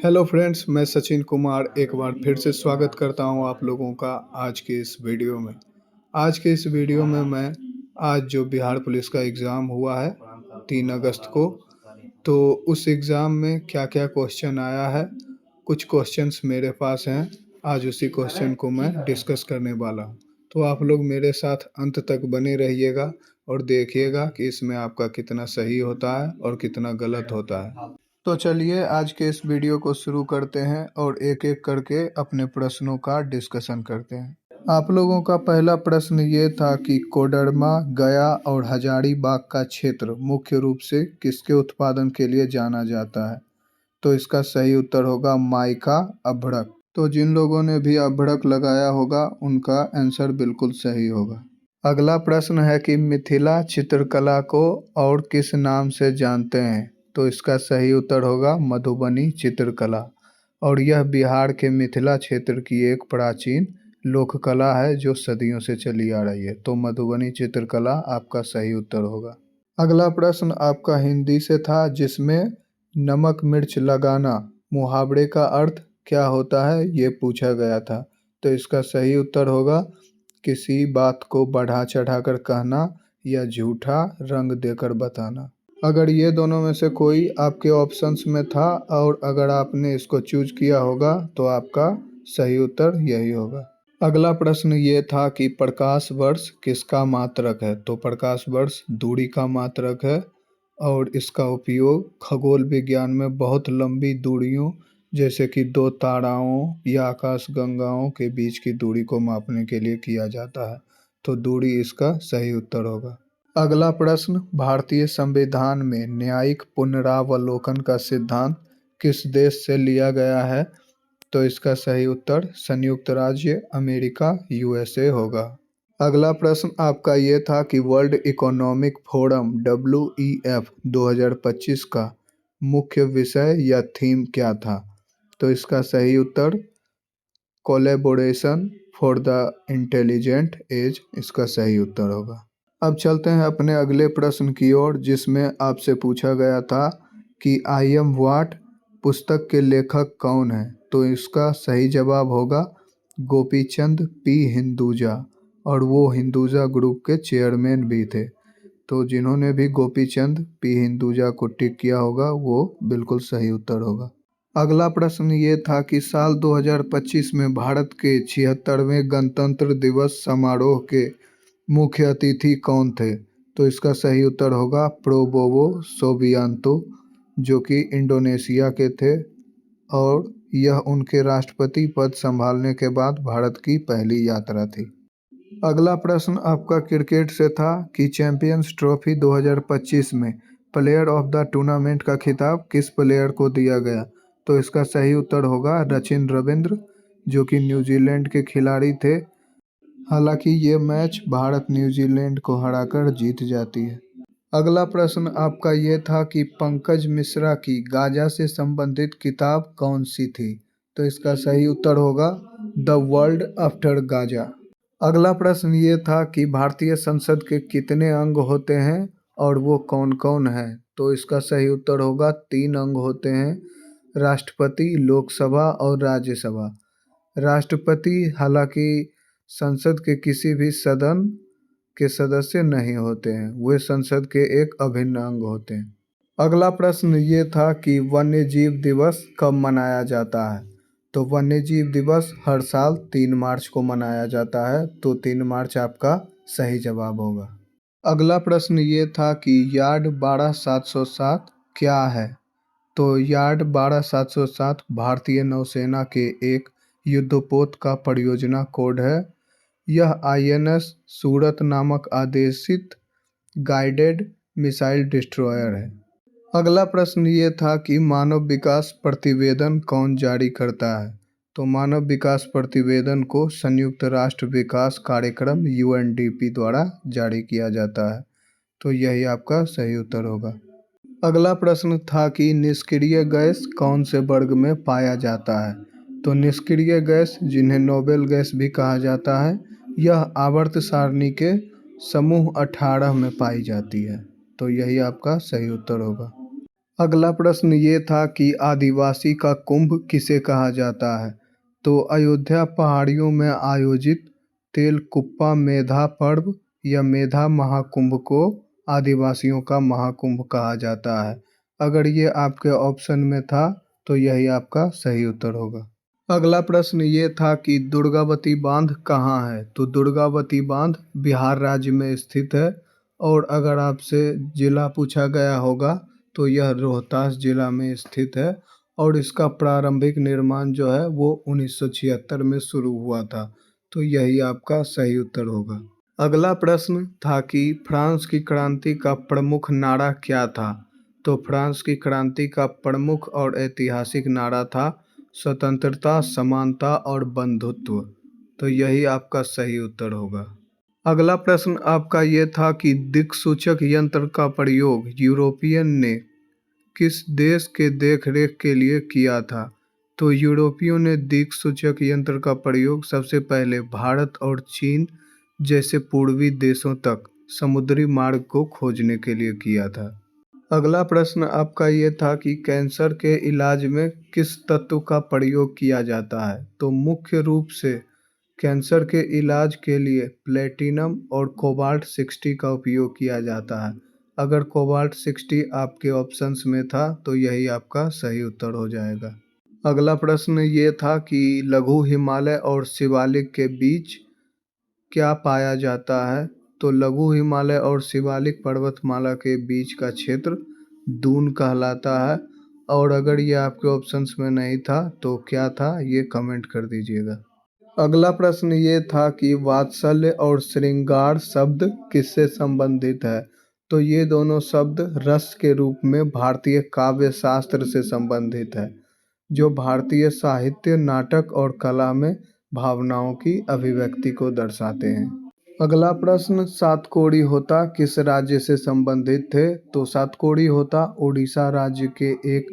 Hello friends, मैं सचिन कुमार एक बार फिर से स्वागत करता हूं आप लोगों का आज के इस वीडियो में। आज के इस वीडियो में मैं आज जो बिहार पुलिस का एग्ज़ाम हुआ है 3 अगस्त को, तो उस एग्ज़ाम में क्या-क्या क्वेश्चन आया है, कुछ क्वेश्चंस मेरे पास हैं। आज उसी क्वेश्चन को मैं डिस्कस करने वाला हूं। तो आप लोग मेरे साथ अंत तक बने रहिएगा और देखिएगा कि इसमें आपका कितना सही होता है और कितना गलत होता है। तो चलिए आज के इस वीडियो को शुरू करते हैं और एक-एक करके अपने प्रश्नों का डिस्कशन करते हैं। आप लोगों का पहला प्रश्न ये था कि कोडरमा, गया और हजारीबाग का क्षेत्र मुख्य रूप से किसके उत्पादन के लिए जाना जाता है? तो इसका सही उत्तर होगा माइका अभ्रक। तो जिन लोगों ने भी अभ्रक लगाया होगा उनका आंसर बिल्कुल सही होगा। अगला प्रश्न है कि मिथिला चित्रकला को और किस नाम से जानते हैं? तो इसका सही उत्तर होगा मधुबनी चित्रकला और यह बिहार के मिथिला क्षेत्र की एक प्राचीन लोक कला है जो सदियों से चली आ रही है। तो मधुबनी चित्रकला आपका सही उत्तर होगा। अगला प्रश्न आपका हिंदी से था जिसमें नमक मिर्च लगाना मुहावरे का अर्थ क्या होता है ये पूछा गया था। तो इसका सही उत्तर होगा किसी बात को बढ़ा चढ़ाकर कहना या झूठा रंग देकर बताना। अगर ये दोनों में से कोई आपके ऑप्शंस में था और अगर आपने इसको चूज किया होगा तो आपका सही उत्तर यही होगा। अगला प्रश्न ये था कि प्रकाश वर्ष किसका मात्रक है? तो प्रकाश वर्ष दूरी का मात्रक है और इसका उपयोग खगोल विज्ञान में बहुत लंबी दूरियों जैसे कि दो ताराओं या आकाशगंगाओं के बीच की दूरी को मापने के लिए किया जाता है। तो दूरी इसका सही उत्तर होगा। अगला प्रश्न भारतीय संविधान में न्यायिक पुनरावलोकन का सिद्धांत किस देश से लिया गया है? तो इसका सही उत्तर संयुक्त राज्य अमेरिका यूएसए होगा। अगला प्रश्न आपका ये था कि वर्ल्ड इकोनॉमिक फोरम WEF 2025 का मुख्य विषय या थीम क्या था? तो इसका सही उत्तर collaboration for the intelligent age इसका सही उत्तर होगा। अब चलते हैं अपने अगले प्रश्न की ओर जिसमें आपसे पूछा गया था कि आई एम व्हाट पुस्तक के लेखक कौन है? तो इसका सही जवाब होगा गोपीचंद पी हिंदुजा और वो हिंदुजा ग्रुप के चेयरमैन भी थे। तो जिन्होंने भी गोपीचंद पी हिंदुजा को टिक किया होगा वो बिल्कुल सही उत्तर होगा। अगला प्रश्न ये था कि साल 2025 में भारत के 76वें गणतंत्र दिवस समारोह के मुख्य अतिथि कौन थे? तो इसका सही उत्तर होगा प्रोबोवो सोबियांतो जो कि इंडोनेशिया के थे और यह उनके राष्ट्रपति पद संभालने के बाद भारत की पहली यात्रा थी। अगला प्रश्न आपका क्रिकेट से था कि चैंपियंस ट्रॉफी 2025 में प्लेयर ऑफ द टूर्नामेंट का खिताब किस प्लेयर को दिया गया? तो इसका सही उत्तर होगा सचिन रविंद्र जो कि न्यूजीलैंड के खिलाड़ी थे। हालांकि ये मैच भारत न्यूजीलैंड को हराकर जीत जाती है। अगला प्रश्न आपका ये था कि पंकज मिश्रा की गाजा से संबंधित किताब कौन सी थी? तो इसका सही उत्तर होगा द वर्ल्ड आफ्टर गाजा। अगला प्रश्न ये था कि भारतीय संसद के कितने अंग होते हैं और वो कौन कौन है? तो इसका सही उत्तर होगा 3 अंग होते हैं, राष्ट्रपति, लोकसभा और राज्यसभा। राष्ट्रपति हालांकि संसद के किसी भी सदन के सदस्य नहीं होते हैं, वे संसद के एक अभिन्न अंग होते हैं। अगला प्रश्न ये था कि वन्यजीव दिवस कब मनाया जाता है? तो वन्यजीव दिवस हर साल 3 मार्च को मनाया जाता है। तो 3 मार्च आपका सही जवाब होगा। अगला प्रश्न ये था कि यार्ड 12707 क्या है? तो यार्ड 12707 भारतीय नौसेना के एक युद्धपोत का परियोजना कोड है। यह INS सूरत नामक आदेशित गाइडेड मिसाइल डिस्ट्रॉयर है। अगला प्रश्न ये था कि मानव विकास प्रतिवेदन कौन जारी करता है? तो मानव विकास प्रतिवेदन को संयुक्त राष्ट्र विकास कार्यक्रम UNDP द्वारा जारी किया जाता है। तो यही आपका सही उत्तर होगा। अगला प्रश्न था कि निष्क्रिय गैस कौन से वर्ग में पाया जाता है? तो निष्क्रिय गैस जिन्हें नोबेल गैस भी कहा जाता है यह आवर्त सारणी के समूह 18 में पाई जाती है। तो यही आपका सही उत्तर होगा। अगला प्रश्न ये था कि आदिवासी का कुंभ किसे कहा जाता है। तो अयोध्या पहाड़ियों में आयोजित तेलकुप्पा मेधा पर्व या मेधा महाकुंभ को आदिवासियों का महाकुंभ कहा जाता है। अगर ये आपके ऑप्शन में था तो यही आपका सही उत्तर होगा। अगला प्रश्न ये था कि दुर्गावती बांध कहाँ है। तो दुर्गावती बांध बिहार राज्य में स्थित है। और अगर आपसे जिला पूछा गया होगा तो यह रोहतास जिला में स्थित है। और इसका प्रारंभिक निर्माण जो है वो 1976 में शुरू हुआ था। तो यही आपका सही उत्तर होगा। अगला प्रश्न था कि फ्रांस की क्रांति का प्रमुख नारा क्या था। तो फ्रांस की क्रांति का प्रमुख और ऐतिहासिक नारा था स्वतंत्रता, समानता और बंधुत्व। तो यही आपका सही उत्तर होगा। अगला प्रश्न आपका ये था कि दिक्सूचक यंत्र का प्रयोग यूरोपियन ने किस देश के देखरेख के लिए किया था। तो यूरोपियों ने दिक्सूचक यंत्र का प्रयोग सबसे पहले भारत और चीन जैसे पूर्वी देशों तक समुद्री मार्ग को खोजने के लिए किया था। अगला प्रश्न आपका ये था कि कैंसर के इलाज में किस तत्व का प्रयोग किया जाता है। तो मुख्य रूप से कैंसर के इलाज के लिए प्लेटिनम और कोबाल्ट 60 का उपयोग किया जाता है। अगर कोबाल्ट 60 आपके ऑप्शंस में था तो यही आपका सही उत्तर हो जाएगा। अगला प्रश्न ये था कि लघु हिमालय और शिवालिक के बीच क्या पाया जाता है। तो लघु हिमालय और शिवालिक पर्वतमाला के बीच का क्षेत्र दून कहलाता है। और अगर ये आपके ऑप्शंस में नहीं था तो क्या था ये कमेंट कर दीजिएगा। अगला प्रश्न ये था कि वात्सल्य और श्रृंगार शब्द किससे संबंधित है। तो ये दोनों शब्द रस के रूप में भारतीय काव्य शास्त्र से संबंधित है, जो भारतीय साहित्य, नाटक और कला में भावनाओं की अभिव्यक्ति को दर्शाते हैं। अगला प्रश्न सातकोड़ी होता किस राज्य से संबंधित थे। तो सातकोड़ी होता उड़ीसा राज्य के एक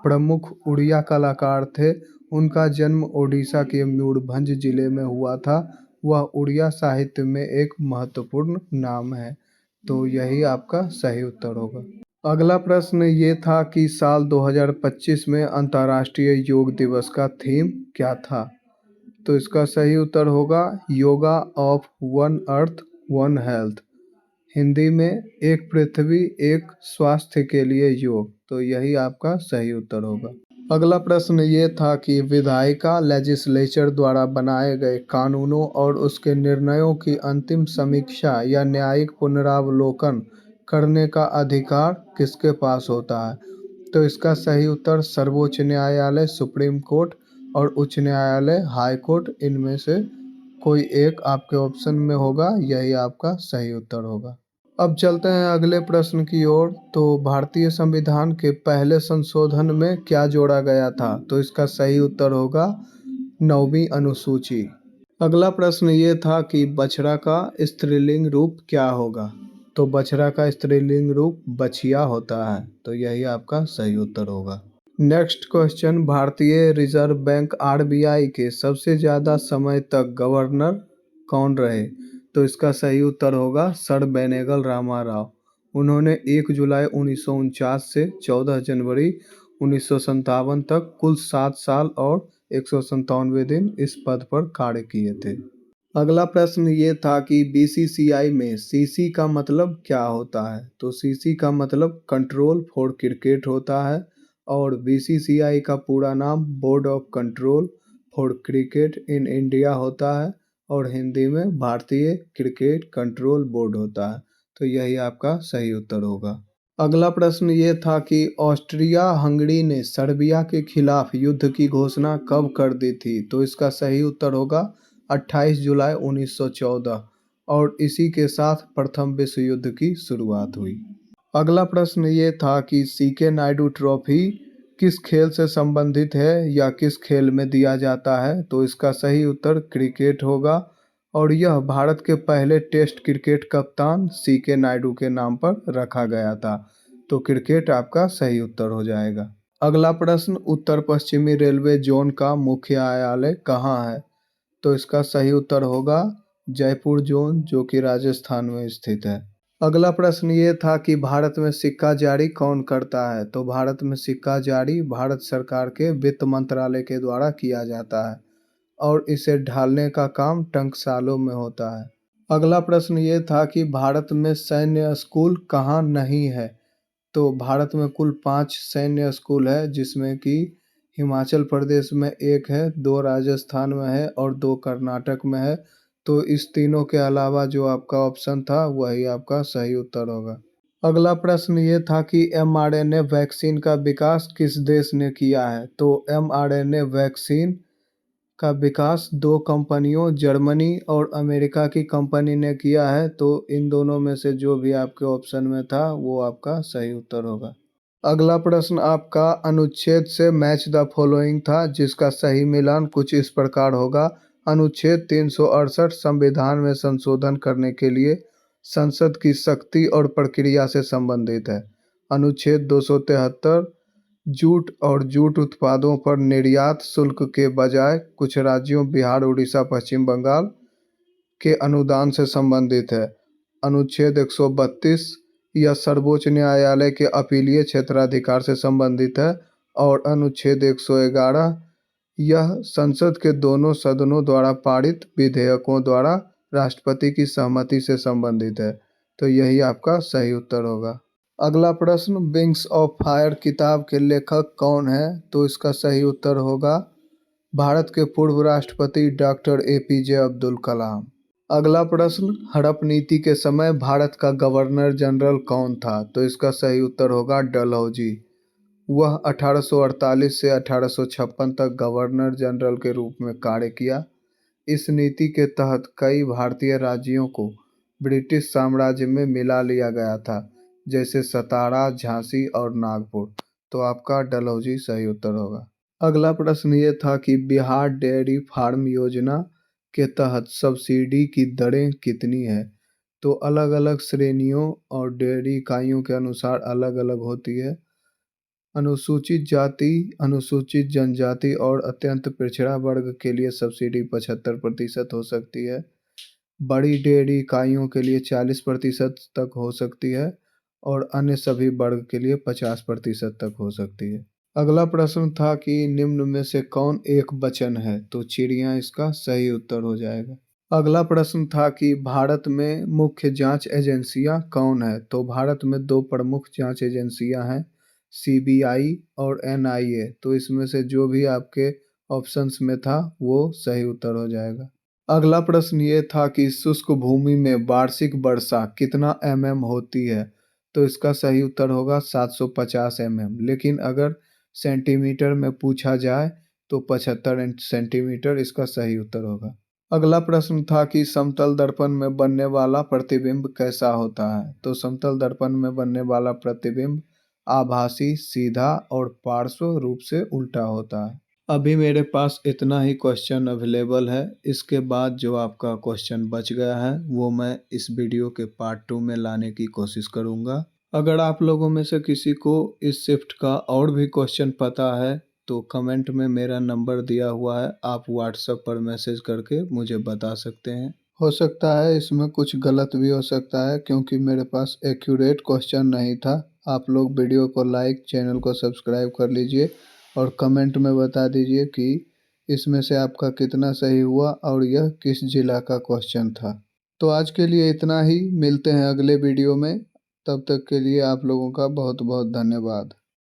प्रमुख उड़िया कलाकार थे। उनका जन्म ओडिशा के मयूरभंज जिले में हुआ था। वह उड़िया साहित्य में एक महत्वपूर्ण नाम है। तो यही आपका सही उत्तर होगा। अगला प्रश्न ये था कि साल 2025 में अंतर्राष्ट्रीय योग दिवस का थीम क्या था। तो इसका सही उत्तर होगा yoga of one earth one health. Hindi में एक पृथ्वी एक स्वास्थ्य के लिए योग। तो यही आपका सही उत्तर होगा। अगला प्रश्न ये था कि विधायिका लेजिस्लेचर द्वारा बनाए गए कानूनों और उसके निर्णयों की अंतिम समीक्षा या न्यायिक पुनरावलोकन करने का अधिकार किसके पास होता है। तो इसका सही उत्तर सर्वोच्च न्यायालय सुप्रीम कोर्ट और उच्च न्यायालय हाई कोर्ट, इनमें से कोई एक आपके ऑप्शन में होगा। यही आपका सही उत्तर होगा। अब चलते हैं अगले प्रश्न की ओर। तो भारतीय संविधान के पहले संशोधन में क्या जोड़ा गया था। तो इसका सही उत्तर होगा 9वीं अनुसूची। अगला प्रश्न ये था कि बछड़ा का स्त्रीलिंग रूप क्या होगा। तो बछड़ा का स्त्रीलिंग रूप बछिया होता है। तो यही आपका सही उत्तर होगा। नेक्स्ट क्वेश्चन, भारतीय रिजर्व बैंक आरबीआई के सबसे ज़्यादा समय तक गवर्नर कौन रहे। तो इसका सही उत्तर होगा सर बेनेगल रामा राव। उन्होंने 1 जुलाई 1949 से 14 जनवरी 1957 तक कुल 7 साल और 197 दिन इस पद पर कार्य किए थे। अगला प्रश्न ये था कि बीसीसीआई में सीसी का मतलब क्या होता है। तो सीसी का मतलब कंट्रोल फॉर क्रिकेट होता है। और बीसीसीआई का पूरा नाम board of control for cricket in India होता है। और हिंदी में भारतीय क्रिकेट कंट्रोल बोर्ड होता है। तो यही आपका सही उत्तर होगा। अगला प्रश्न ये था कि ऑस्ट्रिया हंगरी ने सर्बिया के खिलाफ युद्ध की घोषणा कब कर दी थी। तो इसका सही उत्तर होगा 28 जुलाई 1914। और इसी के साथ प्रथम विश्व युद्ध की शुरुआत हुई। अगला प्रश्न ये था कि सीके नायडू ट्रॉफी किस खेल से संबंधित है या किस खेल में दिया जाता है। तो इसका सही उत्तर क्रिकेट होगा। और यह भारत के पहले टेस्ट क्रिकेट कप्तान सीके नायडू के नाम पर रखा गया था। तो क्रिकेट आपका सही उत्तर हो जाएगा। अगला प्रश्न, उत्तर पश्चिमी रेलवे जोन का मुख्यालय कहाँ है। तो इसका सही उत्तर होगा जयपुर जोन, जो कि राजस्थान में स्थित है। अगला प्रश्न ये था कि भारत में सिक्का जारी कौन करता है। तो भारत में सिक्का जारी भारत सरकार के वित्त मंत्रालय के द्वारा किया जाता है और इसे ढालने का काम टंकसालों में होता है। अगला प्रश्न ये था कि भारत में सैन्य स्कूल कहाँ नहीं है। तो भारत में कुल 5 सैन्य स्कूल है, जिसमें कि हिमाचल प्रदेश में एक है, 2 राजस्थान में है और 2 कर्नाटक में है। तो इस तीनों के अलावा जो आपका ऑप्शन था वही आपका सही उत्तर होगा। अगला प्रश्न ये था कि एमआरएनए वैक्सीन का विकास किस देश ने किया है। तो एमआरएनए वैक्सीन का विकास 2 कंपनियों जर्मनी और अमेरिका की कंपनी ने किया है। तो इन दोनों में से जो भी आपके ऑप्शन में था वो आपका सही उत्तर होगा। अगला प्रश्न आपका अनुच्छेद से मैच द फॉलोइंग था, जिसका सही मिलान कुछ इस प्रकार होगा। अनुच्छेद 368 संविधान में संशोधन करने के लिए संसद की शक्ति और प्रक्रिया से संबंधित है। अनुच्छेद 273 जूट और जूट उत्पादों पर निर्यात शुल्क के बजाय कुछ राज्यों बिहार, उड़ीसा, पश्चिम बंगाल के अनुदान से संबंधित है। अनुच्छेद 132 यह सर्वोच्च न्यायालय के अपीलीय क्षेत्राधिकार से संबंधित है। और अनुच्छेद 111 यह संसद के दोनों सदनों द्वारा पारित विधेयकों द्वारा राष्ट्रपति की सहमति से संबंधित है। तो यही आपका सही उत्तर होगा। अगला प्रश्न, विंग्स ऑफ फायर किताब के लेखक कौन है। तो इसका सही उत्तर होगा भारत के पूर्व राष्ट्रपति डॉक्टर एपीजे अब्दुल कलाम। अगला प्रश्न, हड़प नीति के समय भारत का गवर्नर जनरल कौन था। तो इसका सही उत्तर होगा डलहौजी। वह 1848 से 1856 तक गवर्नर जनरल के रूप में कार्य किया। इस नीति के तहत कई भारतीय राज्यों को ब्रिटिश साम्राज्य में मिला लिया गया था, जैसे सतारा, झांसी और नागपुर। तो आपका डलहौजी सही उत्तर होगा। अगला प्रश्न ये था कि बिहार डेयरी फार्म योजना के तहत सब्सिडी की दरें कितनी है। तो अलग अलग श्रेणियों और डेयरी इकाइयों के अनुसार अलग अलग होती है। अनुसूचित जाति, अनुसूचित जनजाति और अत्यंत पिछड़ा वर्ग के लिए सब्सिडी 75% हो सकती है। बड़ी डेयरी इकाइयों के लिए 40% तक हो सकती है और अन्य सभी वर्ग के लिए 50% तक हो सकती है। अगला प्रश्न था कि निम्न में से कौन एक वचन है। तो चिड़िया इसका सही उत्तर हो जाएगा। अगला प्रश्न था कि भारत में मुख्य जांच एजेंसियां कौन है। तो भारत में 2 प्रमुख जांच एजेंसियां हैं, सीबीआई और एनआईए। तो इसमें से जो भी आपके ऑप्शंस में था वो सही उत्तर हो जाएगा। अगला प्रश्न ये था कि शुष्क भूमि में वार्षिक वर्षा कितना होती है। तो इसका सही उत्तर होगा 750 लेकिन अगर सेंटीमीटर में पूछा जाए तो 75 सेंटीमीटर इसका सही उत्तर होगा। अगला प्रश्न था कि समतल दर्पण में बनने वाला प्रतिबिंब कैसा होता है। तो समतल दर्पण में बनने वाला प्रतिबिंब आभासी, सीधा और पार्श्व रूप से उल्टा होता है। अभी मेरे पास इतना ही क्वेश्चन अवेलेबल है। इसके बाद जो आपका क्वेश्चन बच गया है वो मैं इस वीडियो के पार्ट 2 में लाने की कोशिश करूँगा। अगर आप लोगों में से किसी को इस शिफ्ट का और भी क्वेश्चन पता है तो कमेंट में मेरा नंबर दिया हुआ है, आप व्हाट्सएप पर मैसेज करके मुझे बता सकते हैं। हो सकता है इसमें कुछ गलत भी हो सकता है, क्योंकि मेरे पास एक्यूरेट क्वेश्चन नहीं था। आप लोग वीडियो को लाइक, चैनल को सब्सक्राइब कर लीजिए और कमेंट में बता दीजिए कि इसमें से आपका कितना सही हुआ और यह किस जिला का क्वेश्चन था। तो आज के लिए इतना ही, मिलते हैं अगले वीडियो में। तब तक के लिए आप लोगों का बहुत बहुत धन्यवाद।